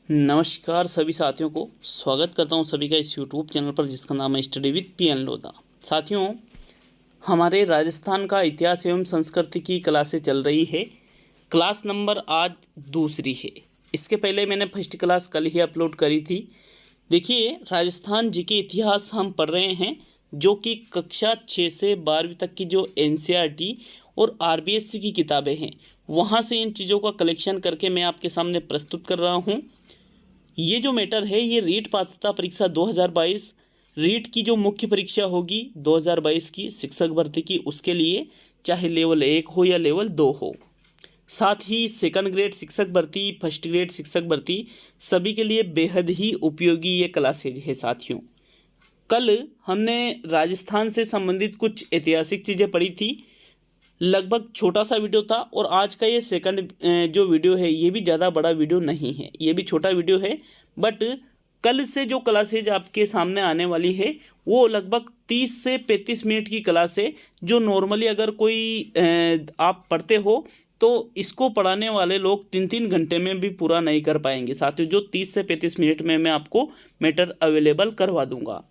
नमस्कार सभी साथियों को स्वागत करता हूं सभी का इस यूट्यूब चैनल पर जिसका नाम है स्टडी विद पीएन लोधा। साथियों, हमारे राजस्थान का इतिहास एवं संस्कृति की क्लासें चल रही है। क्लास नंबर आज दूसरी है। इसके पहले मैंने फर्स्ट क्लास कल ही अपलोड करी थी। देखिए, राजस्थान जी के इतिहास हम पढ़ रहे हैं, जो कि कक्षा 6 से 12वीं तक की जो एनसीईआरटी और आरबीएससी की किताबें हैं, वहाँ से इन चीज़ों का कलेक्शन करके मैं आपके सामने प्रस्तुत कर रहा हूँ। ये जो मैटर है, ये रीट पात्रता परीक्षा 2022 रीट की जो मुख्य परीक्षा होगी 2022 की शिक्षक भर्ती की, उसके लिए चाहे लेवल 1 हो या लेवल 2 हो, साथ ही सेकंड ग्रेड शिक्षक भर्ती, फर्स्ट ग्रेड शिक्षक भर्ती, सभी के लिए बेहद ही उपयोगी ये क्लासेज है। साथियों, कल हमने राजस्थान से संबंधित कुछ ऐतिहासिक चीज़ें पढ़ी थी, लगभग छोटा सा वीडियो था, और आज का ये सेकंड जो वीडियो है, ये भी ज़्यादा बड़ा वीडियो नहीं है, ये भी छोटा वीडियो है। बट कल से जो क्लासेज आपके सामने आने वाली है, वो लगभग 30 से 35 मिनट की क्लास है, जो नॉर्मली अगर कोई आप पढ़ते हो तो इसको पढ़ाने वाले लोग 3-3 घंटे में भी पूरा नहीं कर पाएंगे। साथियों, जो 30 से 35 मिनट में मैं आपको मैटर अवेलेबल करवा दूंगा।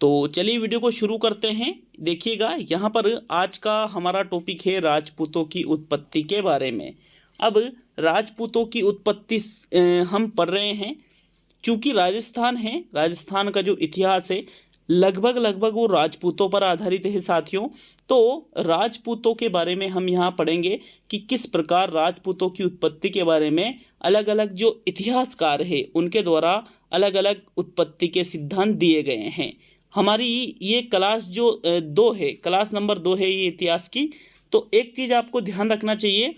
तो चलिए वीडियो को शुरू करते हैं। देखिएगा, यहाँ पर आज का हमारा टॉपिक है राजपूतों की उत्पत्ति के बारे में। अब राजपूतों की उत्पत्ति हम पढ़ रहे हैं, चूँकि राजस्थान है, राजस्थान का जो इतिहास है लगभग वो राजपूतों पर आधारित है। साथियों, तो राजपूतों के बारे में हम यहाँ पढ़ेंगे कि किस प्रकार राजपूतों की उत्पत्ति के बारे में अलग अलग जो इतिहासकार है उनके द्वारा अलग अलग उत्पत्ति के सिद्धांत दिए गए हैं। हमारी ये क्लास जो 2 है, क्लास नंबर 2 है ये इतिहास की। तो एक चीज़ आपको ध्यान रखना चाहिए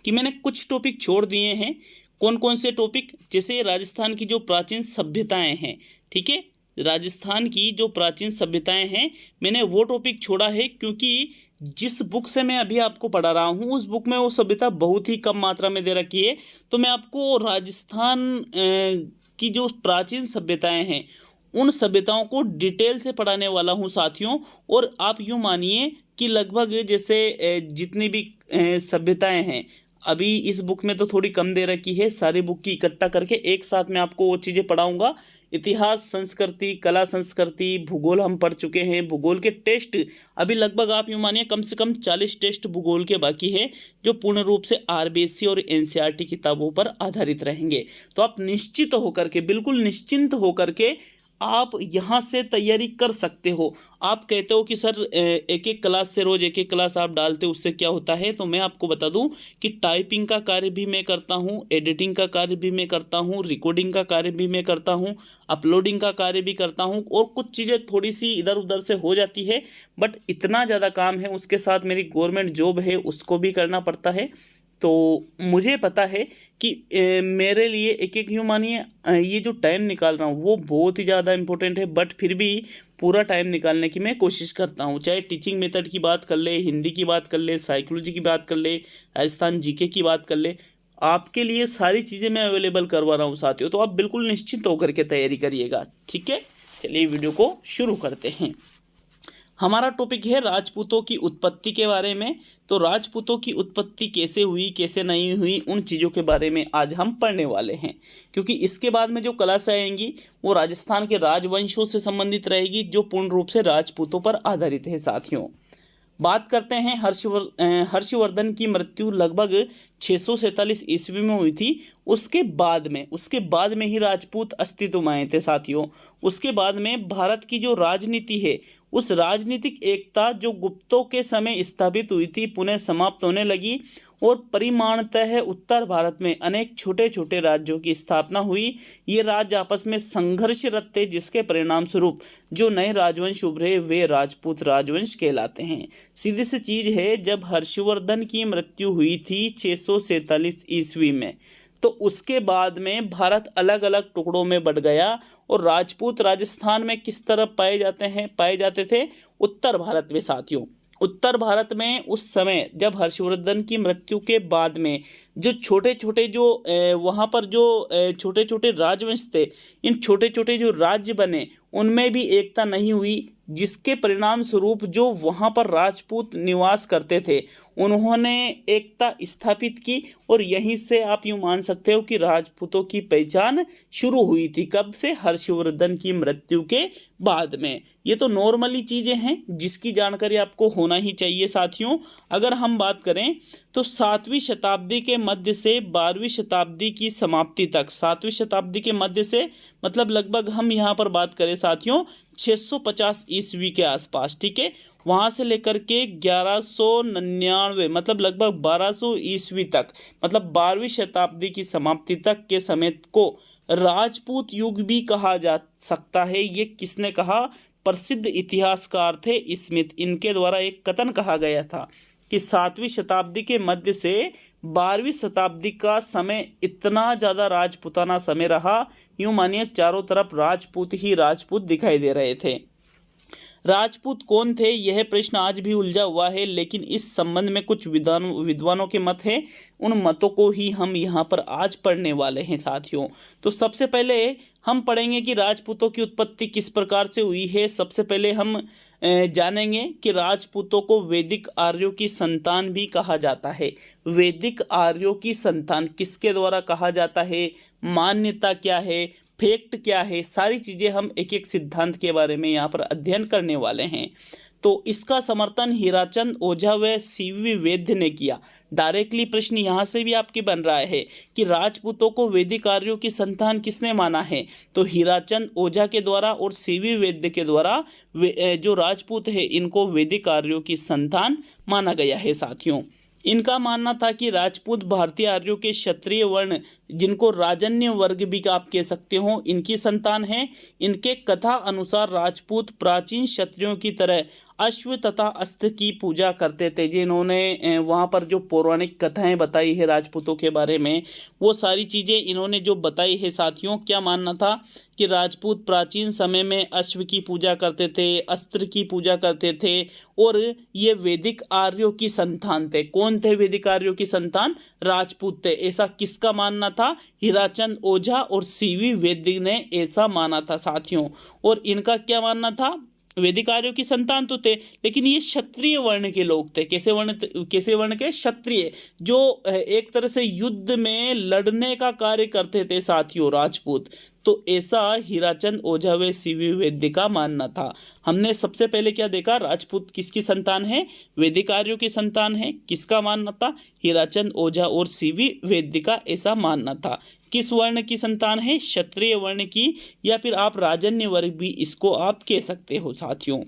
कि मैंने कुछ टॉपिक छोड़ दिए हैं। कौन कौन से टॉपिक? जैसे राजस्थान की जो प्राचीन सभ्यताएं हैं, ठीक है, राजस्थान की जो प्राचीन सभ्यताएं हैं, मैंने वो टॉपिक छोड़ा है क्योंकि जिस बुक से मैं अभी आपको पढ़ा रहा हूँ उस बुक में वो सभ्यता बहुत ही कम मात्रा में दे रखी है। तो मैं आपको राजस्थान की जो प्राचीन सभ्यताएं हैं उन सभ्यताओं को डिटेल से पढ़ाने वाला हूं साथियों। और आप यूँ मानिए कि लगभग जैसे जितनी भी सभ्यताएं हैं, अभी इस बुक में तो थोड़ी कम दे रखी है, सारी बुक की इकट्ठा करके एक साथ में आपको वो चीज़ें पढ़ाऊंगा। इतिहास, संस्कृति, कला संस्कृति, भूगोल हम पढ़ चुके हैं। भूगोल के टेस्ट अभी लगभग आप यूँ मानिए कम से कम 40 टेस्ट भूगोल के बाकी है, जो पूर्ण रूप से आरबीएससी और एनसीईआरटी किताबों पर आधारित रहेंगे। तो आप निश्चित होकर के, बिल्कुल निश्चिंत होकर के आप यहाँ से तैयारी कर सकते हो। आप कहते हो कि सर एक एक क्लास से रोज़ एक एक क्लास आप डालते हो, उससे क्या होता है? तो मैं आपको बता दूं कि टाइपिंग का कार्य भी मैं करता हूँ, एडिटिंग का कार्य भी मैं करता हूँ, रिकॉर्डिंग का कार्य भी मैं करता हूँ, अपलोडिंग का कार्य भी करता हूँ, और कुछ चीज़ें थोड़ी सी इधर उधर से हो जाती है, बट इतना ज़्यादा काम है। उसके साथ मेरी गवर्नमेंट जॉब है, उसको भी करना पड़ता है। तो मुझे पता है कि मेरे लिए एक एक यूँ मानिए ये जो टाइम निकाल रहा हूँ वो बहुत ही ज़्यादा इम्पोर्टेंट है, बट फिर भी पूरा टाइम निकालने की मैं कोशिश करता हूँ। चाहे टीचिंग मेथड की बात कर ले, हिंदी की बात कर ले, साइकोलॉजी की बात कर ले, राजस्थान जीके की बात कर ले, आपके लिए सारी चीज़ें मैं अवेलेबल करवा रहा हूँ साथियों। तो आप बिल्कुल निश्चित होकर के तैयारी करिएगा, ठीक है। चलिए वीडियो को शुरू करते हैं। हमारा टॉपिक है राजपूतों की उत्पत्ति के बारे में। तो राजपूतों की उत्पत्ति कैसे हुई, कैसे नहीं हुई, उन चीज़ों के बारे में आज हम पढ़ने वाले हैं, क्योंकि इसके बाद में जो क्लास आएंगी वो राजस्थान के राजवंशों से संबंधित रहेगी, जो पूर्ण रूप से राजपूतों पर आधारित है। साथियों, बात करते हैं हर्षवर्धन की मृत्यु लगभग 647 ईस्वी में हुई थी। उसके बाद में ही राजपूत अस्तित्व में आए थे। साथियों, उसके बाद में भारत की जो राजनीति है, उस राजनीतिक एकता जो गुप्तों के समय स्थापित हुई थी, पुनः समाप्त होने लगी, और परिमाणतः उत्तर भारत में अनेक छोटे छोटे राज्यों की स्थापना हुई। ये राज्य आपस में संघर्षरत थे, जिसके परिणाम स्वरूप जो नए राजवंश उभरे वे राजपूत राजवंश कहलाते हैं। सीधी सी चीज़ है, जब हर्षवर्धन की मृत्यु हुई थी 647 ईस्वी में, तो उसके बाद में भारत अलग अलग टुकड़ों में बट गया, और राजपूत राजस्थान में किस तरफ पाए जाते थे? उत्तर भारत में। साथियों, उत्तर भारत में उस समय जब हर्षवर्धन की मृत्यु के बाद में जो छोटे छोटे जो वहाँ पर जो छोटे छोटे राजवंश थे, इन छोटे छोटे जो राज्य बने उनमें भी एकता नहीं हुई। जिसके परिणाम स्वरूप जो वहाँ पर राजपूत निवास करते थे उन्होंने एकता स्थापित की, और यहीं से आप यूँ मान सकते हो कि राजपूतों की पहचान शुरू हुई थी। कब से? हर्षवर्धन की मृत्यु के बाद में। ये तो नॉर्मली चीज़ें हैं जिसकी जानकारी आपको होना ही चाहिए साथियों। अगर हम बात करें तो 7वीं शताब्दी के मध्य से 12वीं शताब्दी की समाप्ति तक, 7वीं शताब्दी के मध्य से मतलब लगभग हम यहाँ पर बात करें साथियों 650 ईस्वी के आसपास, ठीक है, वहाँ से लेकर के 1199 मतलब लगभग 1200 ईस्वी तक, मतलब 12वीं शताब्दी की समाप्ति तक के समय को राजपूत युग भी कहा जा सकता है। ये किसने कहा? प्रसिद्ध इतिहासकार थे स्मिथ, इनके द्वारा एक कथन कहा गया था कि 7वीं शताब्दी के मध्य से 12वीं शताब्दी का समय इतना ज़्यादा राजपूताना समय रहा, यूँ मानिए चारों तरफ राजपूत ही राजपूत दिखाई दे रहे थे। राजपूत कौन थे, यह प्रश्न आज भी उलझा हुआ है, लेकिन इस संबंध में कुछ विद्वानों के मत हैं। उन मतों को ही हम यहाँ पर आज पढ़ने वाले हैं साथियों। तो सबसे पहले हम पढ़ेंगे कि राजपूतों की उत्पत्ति किस प्रकार से हुई है। सबसे पहले हम जानेंगे कि राजपूतों को वैदिक आर्यों की संतान भी कहा जाता है। वैदिक आर्यों की संतान किसके द्वारा कहा जाता है, मान्यता क्या है, फैक्ट क्या है, सारी चीज़ें हम एक एक सिद्धांत के बारे में यहाँ पर अध्ययन करने वाले हैं। तो इसका समर्थन हीराचंद ओझा व सीवी वैद्य ने किया। डायरेक्टली प्रश्न यहाँ से भी आपके बन रहा है कि राजपूतों को वैदिक आर्यों की संतान किसने माना है, तो हीराचंद ओझा के द्वारा और सीवी वैद्य के द्वारा जो राजपूत है इनको वैदिक आर्यों की संतान माना गया है साथियों। इनका मानना था कि राजपूत भारतीय आर्यों के क्षत्रिय वर्ण, जिनको राजन्य वर्ग भी आप कह सकते हो, इनकी संतान है। इनके कथा अनुसार राजपूत प्राचीन क्षत्रियों की तरह अश्व तथा अस्त्र की पूजा करते थे। जिन्होंने वहाँ पर जो पौराणिक कथाएं बताई है राजपूतों के बारे में, वो सारी चीज़ें इन्होंने जो बताई है साथियों। क्या मानना था कि राजपूत प्राचीन समय में अश्व की पूजा करते थे, अस्त्र की पूजा करते थे, और ये वैदिक आर्यों की संतान थे। कौन थे वैदिक आर्यों की संतान? राजपूत थे। ऐसा किसका मानना था? हीराचंद ओझा और सीवी वैद्य ने ऐसा माना था साथियों। और इनका क्या मानना था? वैदिक आर्यों की संतान तो थे, लेकिन ये क्षत्रिय वर्ण के लोग थे। कैसे वर्ण के? क्षत्रिय, जो एक तरह से युद्ध में लड़ने का कार्य करते थे साथियों, राजपूत। तो ऐसा हीराचंद ओझा व सीवी वैद्य का मानना था। हमने सबसे पहले क्या देखा? राजपूत किसकी संतान है? वैदिक आर्यों की संतान है। किसका मानना था? हीराचंद ओझा और सीवी वैद्य का ऐसा मानना था। किस वर्ण की संतान है? क्षत्रिय वर्ण की, या फिर आप राजन्य वर्ग भी इसको आप कह सकते हो साथियों।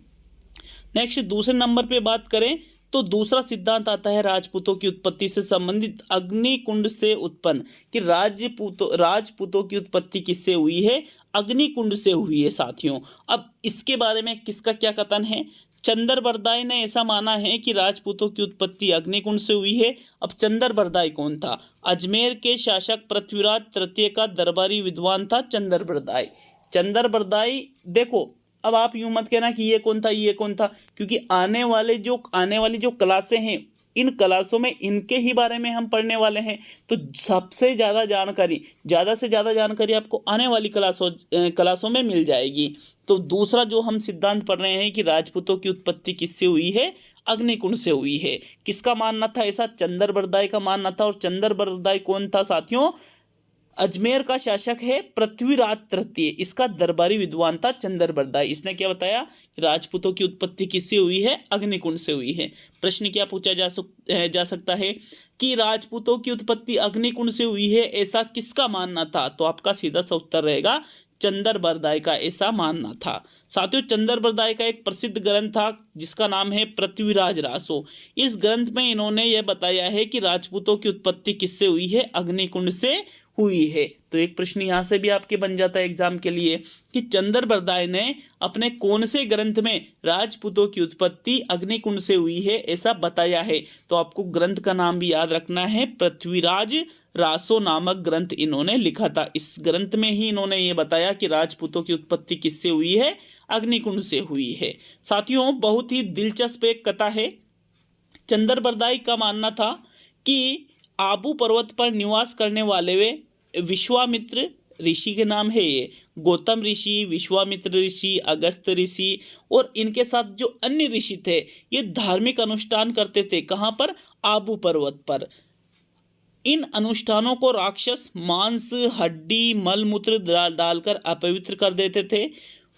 नेक्स्ट दूसरे नंबर पे बात करें तो दूसरा सिद्धांत आता है राजपूतों की उत्पत्ति से संबंधित अग्निकुंड से उत्पन्न, कि राजपूतों की उत्पत्ति किससे हुई है? अग्निकुंड से हुई है साथियों। अब इसके बारे में किसका क्या कथन है? चंद्रबरदाई ने ऐसा माना है कि राजपूतों की उत्पत्ति अग्निकुंड से हुई है। अब चंद्रबरदाई कौन था? अजमेर के शासक पृथ्वीराज तृतीय का दरबारी विद्वान था चंद्रबरदाई। देखो, अब आप यूं मत कहना कि ये कौन था, क्योंकि आने वाली जो क्लासें हैं, इन क्लासों में इनके ही बारे में हम पढ़ने वाले हैं। तो सबसे ज़्यादा जानकारी आपको आने वाली क्लासों में मिल जाएगी। तो दूसरा जो हम सिद्धांत पढ़ रहे हैं कि राजपूतों की उत्पत्ति किससे हुई है? अग्निकुंड से हुई है। किसका मानना था? ऐसा चंद्रबरदाई का मानना था। और चंद्रबरदाई कौन था साथियों? अजमेर का शासक है पृथ्वीराज तृतीय, इसका दरबारी विद्वान था चंद्रबरदाई। इसने क्या बताया? राजपूतों की उत्पत्ति किससे हुई है? अग्निकुंड से हुई है। प्रश्न क्या पूछा जा सकता है कि राजपूतों की उत्पत्ति अग्निकुंड से हुई है, ऐसा किसका मानना था? तो आपका सीधा सा उत्तर रहेगा चंद्रबरदाई का ऐसा मानना था। साथियों, चंद्रबरदाई का एक प्रसिद्ध ग्रंथ था जिसका नाम है पृथ्वीराज रासो। इस ग्रंथ में इन्होंने यह बताया है कि राजपूतों की उत्पत्ति किससे हुई है? अग्निकुंड से हुई है। तो एक प्रश्न यहाँ से भी आपके बन जाता है एग्जाम के लिए कि चंद्रबरदाई ने अपने कौन से ग्रंथ में राजपूतों की उत्पत्ति अग्निकुंड से हुई है ऐसा बताया है? तो आपको ग्रंथ का नाम भी याद रखना है, पृथ्वीराज रासो नामक ग्रंथ इन्होंने लिखा था। इस ग्रंथ में ही इन्होंने ये बताया कि राजपूतों की उत्पत्ति किससे हुई है? अग्निकुंड से हुई है। साथियों, बहुत ही दिलचस्प एक कथा है। चंद्रबरदाई का मानना था कि आबू पर्वत पर निवास करने वाले वे विश्वामित्र ऋषि के नाम है ये, गौतम ऋषि, विश्वामित्र ऋषि, अगस्त ऋषि और इनके साथ जो अन्य ऋषि थे ये धार्मिक अनुष्ठान करते थे। कहाँ पर? आबू पर्वत पर। इन अनुष्ठानों को राक्षस मांस, हड्डी, मलमूत्र डालकर अपवित्र कर देते थे।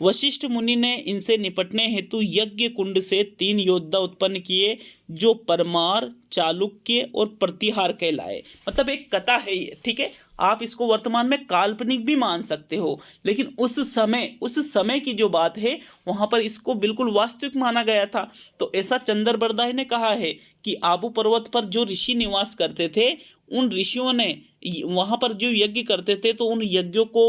वशिष्ठ मुनि ने इनसे निपटने हेतु यज्ञ कुंड से 3 योद्धा उत्पन्न किए जो परमार, चालुक्य और प्रतिहार कहलाए। मतलब एक कथा है ये, ठीक है। आप इसको वर्तमान में काल्पनिक भी मान सकते हो, लेकिन उस समय की जो बात है वहाँ पर इसको बिल्कुल वास्तविक माना गया था। तो ऐसा चंदर बरदाई ने कहा है कि आबू पर्वत पर जो ऋषि निवास करते थे उन ऋषियों ने वहाँ पर जो यज्ञ करते थे तो उन यज्ञों को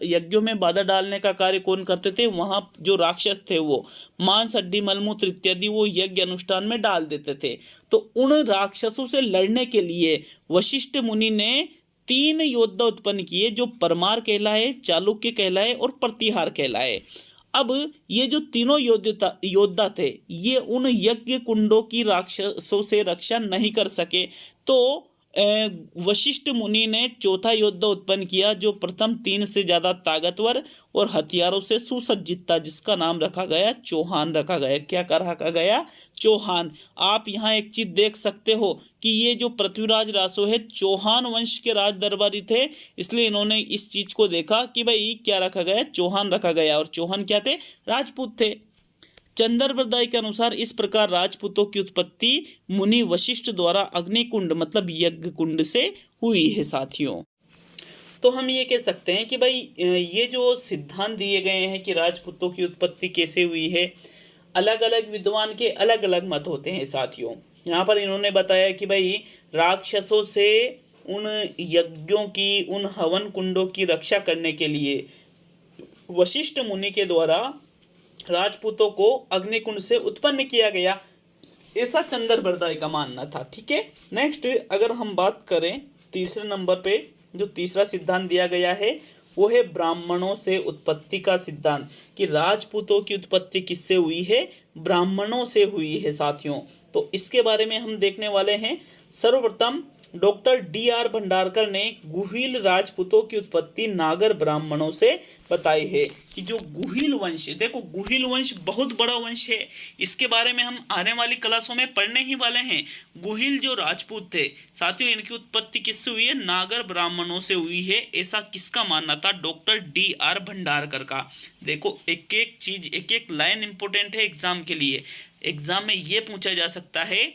यज्ञों में बाधा डालने का कार्य कौन करते थे? वहाँ जो राक्षस थे वो मांस, हड्डी, मलमूत्र इत्यादि वो यज्ञ अनुष्ठान में डाल देते थे। तो उन राक्षसों से लड़ने के लिए वशिष्ठ मुनि ने 3 योद्धा उत्पन्न किए जो परमार कहलाए, चालुक्य कहलाए और प्रतिहार कहलाए। अब ये जो तीनों योद्धा थे ये उन यज्ञ कुंडों की राक्षसों से रक्षा नहीं कर सके, तो वशिष्ठ मुनि ने चौथा योद्धा उत्पन्न किया जो प्रथम 3 से ज़्यादा ताकतवर और हथियारों से सुसज्जित था, जिसका नाम रखा गया चौहान रखा गया। क्या रखा गया? चौहान। आप यहाँ एक चीज देख सकते हो कि ये जो पृथ्वीराज रासो है चौहान वंश के राज दरबारी थे, इसलिए इन्होंने इस चीज को देखा कि भाई क्या रखा गया? चौहान रखा गया। और चौहान क्या थे? राजपूत थे। चंदर बरदाई के अनुसार इस प्रकार राजपूतों की उत्पत्ति मुनि वशिष्ठ द्वारा अग्निकुंड मतलब यज्ञ कुंड से हुई है साथियों। तो हम ये कह सकते हैं कि भाई ये जो सिद्धांत दिए गए हैं कि राजपूतों की उत्पत्ति कैसे हुई है, अलग अलग विद्वान के अलग अलग मत होते हैं साथियों। यहाँ पर इन्होंने बताया कि भाई राक्षसों से उन यज्ञों की, उन हवन कुंडों की रक्षा करने के लिए वशिष्ठ मुनि के द्वारा राजपूतों को अग्निकुंड से उत्पन्न किया गया, ऐसा चंदर बरदाई का मानना था। ठीक है। नेक्स्ट अगर हम बात करें तीसरे नंबर पे जो तीसरा सिद्धांत दिया गया है वो है ब्राह्मणों से उत्पत्ति का सिद्धांत, कि राजपूतों की उत्पत्ति किससे हुई है? ब्राह्मणों से हुई है साथियों। तो इसके बारे में हम देखने वाले हैं। सर्वप्रथम डॉक्टर D.R. भंडारकर ने गुहिल राजपूतों की उत्पत्ति नागर ब्राह्मणों से बताई है कि जो गुहिल वंश, देखो गुहिल वंश बहुत बड़ा वंश है, इसके बारे में हम आने वाली क्लासों में पढ़ने ही वाले हैं। गुहिल जो राजपूत थे साथियों, इनकी उत्पत्ति किससे हुई है? नागर ब्राह्मणों से हुई है, ऐसा किसका मानना था? Doctor D.R. भंडारकर का। देखो एक एक चीज, एक एक लाइन इंपॉर्टेंट है एग्जाम के लिए। एग्जाम में ये पूछा जा सकता है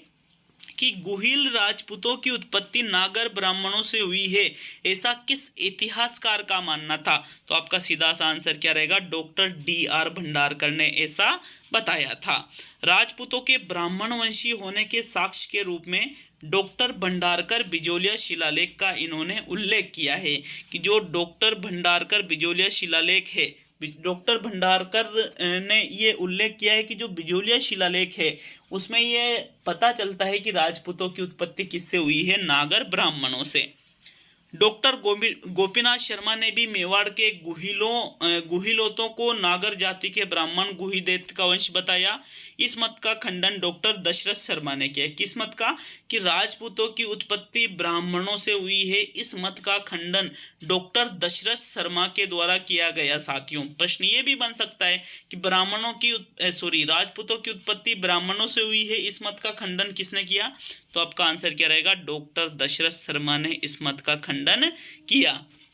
कि गुहिल राजपूतों की उत्पत्ति नागर ब्राह्मणों से हुई है, ऐसा किस इतिहासकार का मानना था? तो आपका सीधा सा आंसर क्या रहेगा? Doctor D.R. भंडारकर ने ऐसा बताया था। राजपूतों के ब्राह्मण वंशी होने के साक्ष्य के रूप में डॉक्टर भंडारकर बिजोलिया शिलालेख का इन्होंने उल्लेख किया है कि जो डॉक्टर भंडारकर बिजोलिया शिलालेख है, डॉक्टर भंडारकर ने ये उल्लेख किया है कि जो बिजोलिया शिलालेख है उसमें ये पता चलता है कि राजपूतों की उत्पत्ति किससे हुई है? नागर ब्राह्मणों से। डॉक्टर गोपीनाथ शर्मा ने भी मेवाड़ के गुहिलोतों को नागर जाति के ब्राह्मण गुहिदैत्य का वंश बताया। इस मत का खंडन डॉक्टर दशरथ शर्मा ने किया। किस मत का? कि राजपूतों की उत्पत्ति ब्राह्मणों से हुई है, इस मत का खंडन डॉक्टर दशरथ शर्मा के द्वारा किया गया साथियों। प्रश्न ये भी बन सकता है कि राजपूतों की उत्पत्ति ब्राह्मणों से हुई है, इस मत का खंडन किसने किया? तो आपका आंसर क्या रहेगा? डॉक्टर दशरथ शर्मा ने इस मत का खंडन किया,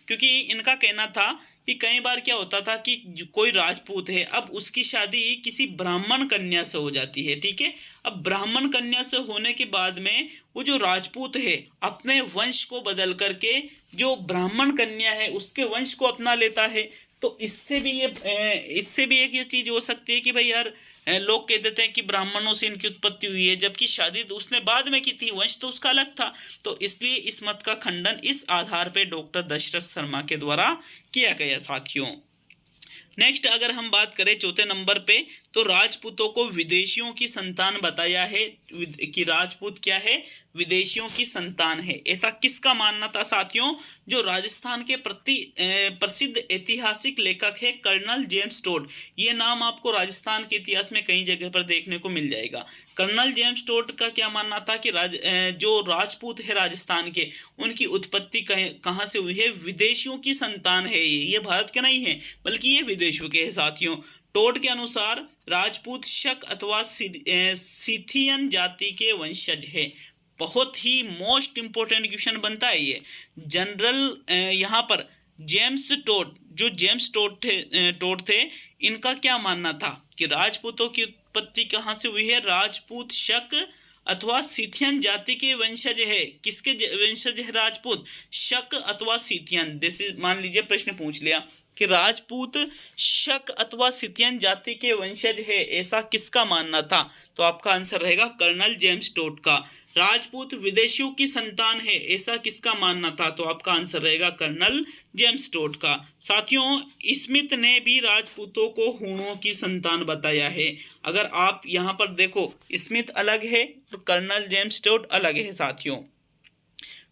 क्योंकि इनका कहना था कि कई बार क्या होता था कि कोई राजपूत है, अब उसकी शादी किसी ब्राह्मण कन्या से हो जाती है। ठीक है। अब ब्राह्मण कन्या से होने के बाद में वो जो राजपूत है अपने वंश को बदल करके जो ब्राह्मण कन्या है उसके वंश को अपना लेता है। तो इससे भी एक ये चीज हो सकती है कि भाई यार लोग कह देते हैं कि ब्राह्मणों से इनकी उत्पत्ति हुई है, जबकि शादी तो उसने बाद में की थी, वंश तो उसका अलग था। तो इसलिए इस मत का खंडन इस आधार पे डॉक्टर दशरथ शर्मा के द्वारा किया गया साथियों। नेक्स्ट अगर हम बात करें चौथे नंबर पे, तो राजपूतों को विदेशियों की संतान बताया है कि राजपूत क्या है, विदेशियों की संतान है। ऐसा किसका मानना था साथियों? जो राजस्थान के प्रसिद्ध ऐतिहासिक लेखक है कर्नल जेम्स टोड। ये नाम आपको राजस्थान के इतिहास में कई जगह पर देखने को मिल जाएगा। कर्नल जेम्स टोड का क्या मानना था कि जो राजपूत है राजस्थान के, उनकी उत्पत्ति कहाँ से हुई है? विदेशियों की संतान है। ये भारत के नहीं है बल्कि ये विदेशों के है साथियों। टोड के अनुसार राजपूत शक अथवा सीथियन जाति के वंशज है। बहुत ही मोस्ट इंपोर्टेंट क्वेश्चन बनता है ये। जनरल यहाँ पर जेम्स टोड थे, इनका क्या मानना था कि राजपूतों की उत्पत्ति कहाँ से हुई है? राजपूत शक अथवा सीथियन जाति के वंशज है। किसके वंशज है राजपूत? शक अथवा सीथियन। जैसे मान लीजिए प्रश्न पूछ लिया कि राजपूत शक अथवा सीथियन जाति के वंशज है, ऐसा किसका मानना था? तो आपका आंसर रहेगा कर्नल जेम्स टोड का। राजपूत विदेशियों की संतान है, ऐसा किसका मानना था? तो आपका आंसर रहेगा कर्नल जेम्स टोड का। साथियों, स्मिथ ने भी राजपूतों को हूणों की संतान बताया है। अगर आप यहाँ पर देखो, स्मिथ अलग है और कर्नल जेम्स टोड अलग है साथियों।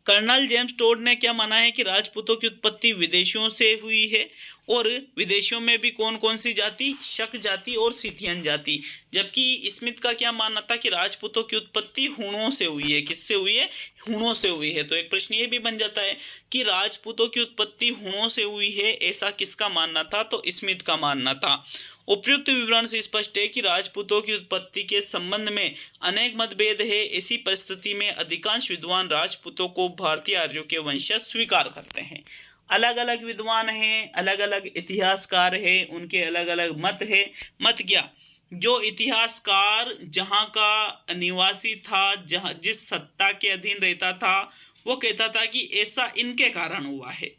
कर्नल जेम्स टोड ने क्या माना है कि राजपूतों की उत्पत्ति विदेशियों से हुई है, और विदेशियों में भी कौन कौन सी जाति? शक जाति और सीथियन जाति। जबकि स्मिथ का क्या मानना था कि राजपूतों की उत्पत्ति हूणों से हुई है। किससे हुई है? हूणों से हुई है। तो एक प्रश्न ये भी बन जाता है कि राजपूतों की उत्पत्ति हूणों से हुई है, ऐसा किसका मानना था? तो स्मिथ का मानना था। उपयुक्त विवरण से स्पष्ट है कि राजपूतों की उत्पत्ति के संबंध में अनेक मतभेद है। ऐसी परिस्थिति में अधिकांश विद्वान राजपूतों को भारतीय आर्यों के वंशज स्वीकार करते हैं। अलग अलग विद्वान हैं, अलग अलग इतिहासकार हैं, उनके अलग अलग मत है। मत क्या? जो इतिहासकार जहाँ का निवासी था, जहाँ जिस सत्ता के अधीन रहता था, वो कहता था कि ऐसा इनके कारण हुआ है।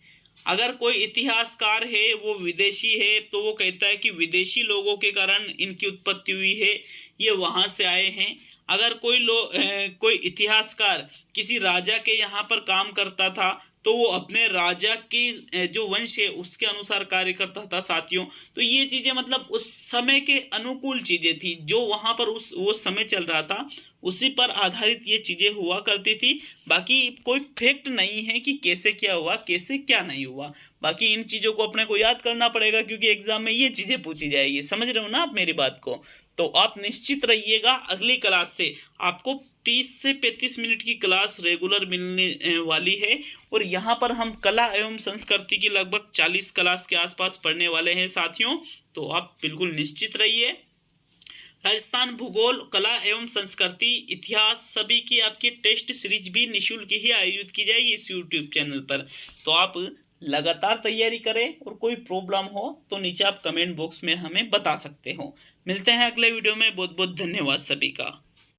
अगर कोई इतिहासकार है वो विदेशी है, तो वो कहता है कि विदेशी लोगों के कारण इनकी उत्पत्ति हुई है, ये वहाँ से आए हैं। अगर कोई इतिहासकार किसी राजा के यहाँ पर काम करता था, तो वो अपने राजा की जो वंश है उसके अनुसार कार्य करता था साथियों। तो ये चीज़ें मतलब उस समय के अनुकूल चीज़ें थी, जो वहाँ पर वो समय चल रहा था उसी पर आधारित ये चीज़ें हुआ करती थी। बाकी कोई फैक्ट नहीं है कि कैसे क्या हुआ, कैसे क्या नहीं हुआ। बाकी इन चीज़ों को अपने को याद करना पड़ेगा, क्योंकि एग्जाम में ये चीज़ें पूछी जाएगी। समझ रहे हो ना आप मेरी बात को? तो आप निश्चित रहिएगा, अगली क्लास से आपको 30 से 35 मिनट की क्लास रेगुलर मिलने वाली है। और यहाँ पर हम कला एवं संस्कृति की लगभग 40 क्लास के आसपास पढ़ने वाले हैं साथियों। तो आप बिल्कुल निश्चित रहिए। राजस्थान भूगोल, कला एवं संस्कृति, इतिहास सभी की आपकी टेस्ट सीरीज भी निःशुल्क ही आयोजित की जाएगी इस यूट्यूब चैनल पर। तो आप लगातार तैयारी करें, और कोई प्रॉब्लम हो तो नीचे आप कमेंट बॉक्स में हमें बता सकते हो। मिलते हैं अगले वीडियो में। बहुत बहुत धन्यवाद सभी का।